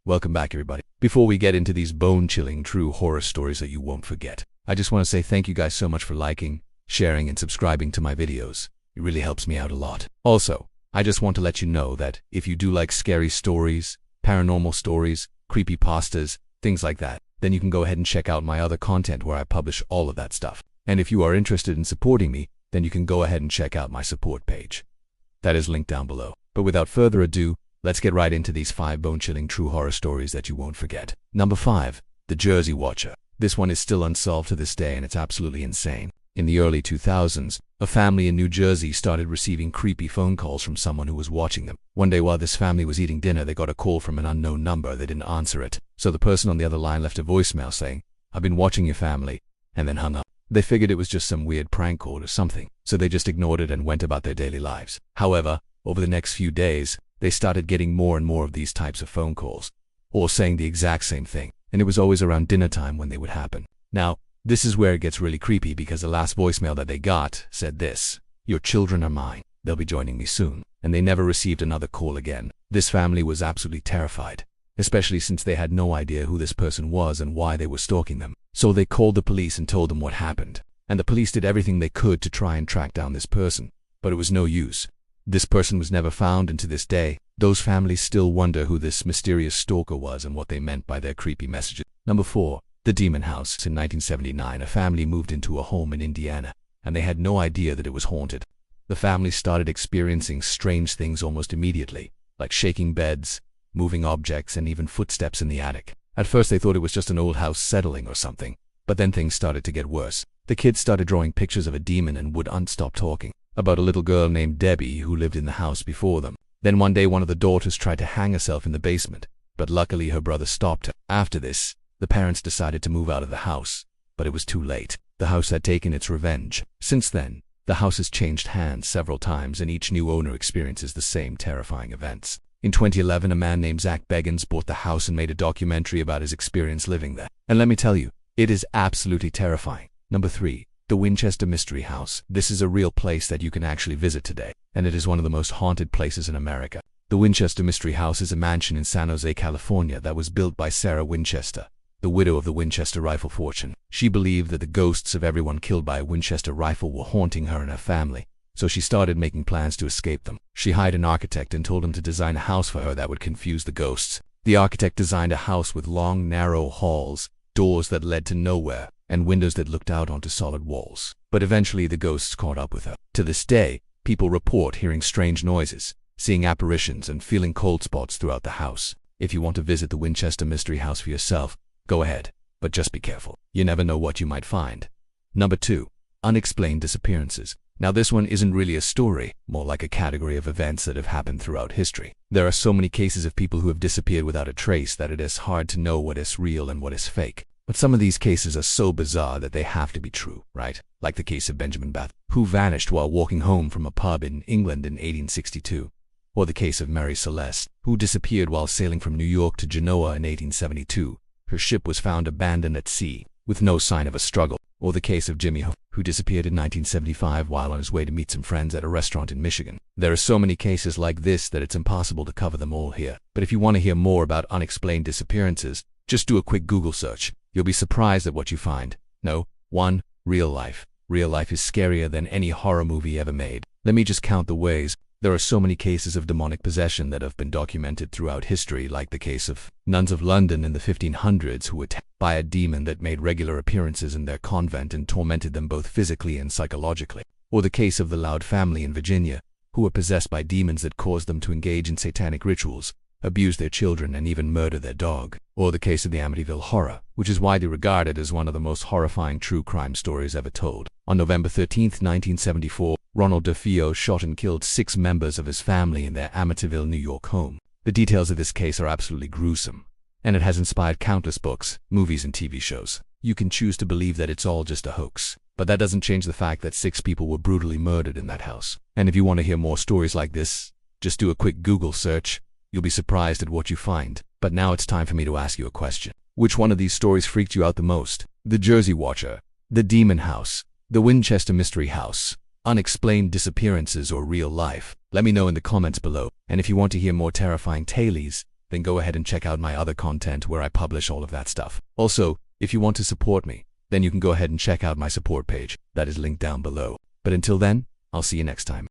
Welcome back, everybody. Before we get into these bone-chilling true horror stories that you won't forget, I just want to say thank you guys so much for liking, sharing, and subscribing to my videos. It really helps me out a lot. Also, I just want to let you know that if you do like scary stories, paranormal stories, creepypastas, things like that, then you can go ahead and check out my other content where I publish all of that stuff. And if you are interested in supporting me, then you can go ahead and check out my support page. That is linked down below. But without further ado, let's get right into these 5 bone-chilling true horror stories that you won't forget. Number 5. The Jersey Watcher. This one is still unsolved to this day, and it's absolutely insane. In the early 2000s, a family in New Jersey started receiving creepy phone calls from someone who was watching them. One day while this family was eating dinner, they got a call from an unknown number. They didn't answer it, so the person on the other line left a voicemail saying, "I've been watching your family," and then hung up. They figured it was just some weird prank call or something, so they just ignored it and went about their daily lives. However, over the next few days, they started getting more and more of these types of phone calls, all saying the exact same thing, and it was always around dinner time when they would happen. Now, this is where it gets really creepy because the last voicemail that they got said this: "Your children are mine. They'll be joining me soon." And they never received another call again. This family was absolutely terrified, especially since they had no idea who this person was and why they were stalking them. So they called the police and told them what happened. And the police did everything they could to try and track down this person, but it was no use. This person was never found, and to this day, those families still wonder who this mysterious stalker was and what they meant by their creepy messages. Number 4. The Demon House. In 1979, a family moved into a home in Indiana, and they had no idea that it was haunted. The family started experiencing strange things almost immediately, like shaking beds, moving objects, and even footsteps in the attic. At first they thought it was just an old house settling or something, but then things started to get worse. The kids started drawing pictures of a demon and would unstop talking about a little girl named Debbie who lived in the house before them. Then one day one of the daughters tried to hang herself in the basement, but luckily her brother stopped her. After this, the parents decided to move out of the house, but it was too late. The house had taken its revenge. Since then, the house has changed hands several times, and each new owner experiences the same terrifying events. In 2011, a man named Zach Beggins bought the house and made a documentary about his experience living there. And let me tell you, it is absolutely terrifying. Number 3. The Winchester Mystery House. This is a real place that you can actually visit today, and it is one of the most haunted places in America. The Winchester Mystery House is a mansion in San Jose, California that was built by Sarah Winchester, the widow of the Winchester rifle fortune. She believed that the ghosts of everyone killed by a Winchester rifle were haunting her and her family, so she started making plans to escape them. She hired an architect and told him to design a house for her that would confuse the ghosts. The architect designed a house with long, narrow halls, doors that led to nowhere, and windows that looked out onto solid walls. But eventually the ghosts caught up with her. To this day, people report hearing strange noises, seeing apparitions, and feeling cold spots throughout the house. If you want to visit the Winchester Mystery House for yourself, go ahead, but just be careful. You never know what you might find. Number 2. Unexplained disappearances. Now this one isn't really a story, more like a category of events that have happened throughout history. There are so many cases of people who have disappeared without a trace that it is hard to know what is real and what is fake. But some of these cases are so bizarre that they have to be true, right? Like the case of Benjamin Bath, who vanished while walking home from a pub in England in 1862. Or the case of Mary Celeste, who disappeared while sailing from New York to Genoa in 1872. Her ship was found abandoned at sea, with no sign of a struggle. Or the case of Jimmy Ho, who disappeared in 1975 while on his way to meet some friends at a restaurant in Michigan. There are so many cases like this that it's impossible to cover them all here. But if you want to hear more about unexplained disappearances, just do a quick Google search. You'll be surprised at what you find. No, 1. Real life. Real life is scarier than any horror movie ever made. Let me just count the ways. There are so many cases of demonic possession that have been documented throughout history, like the case of nuns of London in the 1500s who were attacked by a demon that made regular appearances in their convent and tormented them both physically and psychologically. Or the case of the Loud family in Virginia, who were possessed by demons that caused them to engage in satanic rituals, abuse their children, and even murder their dog. Or the case of the Amityville Horror, which is widely regarded as one of the most horrifying true crime stories ever told. On November 13, 1974, Ronald DeFeo shot and killed 6 members of his family in their Amityville, New York home. The details of this case are absolutely gruesome, and it has inspired countless books, movies, and TV shows. You can choose to believe that it's all just a hoax, but that doesn't change the fact that 6 people were brutally murdered in that house. And if you want to hear more stories like this, just do a quick Google search. You'll be surprised at what you find. But now it's time for me to ask you a question. Which one of these stories freaked you out the most? The Jersey Watcher, the Demon House, the Winchester Mystery House, unexplained disappearances, or real life? Let me know in the comments below. And if you want to hear more terrifying tales, then go ahead and check out my other content where I publish all of that stuff. Also, if you want to support me, then you can go ahead and check out my support page that is linked down below. But until then, I'll see you next time.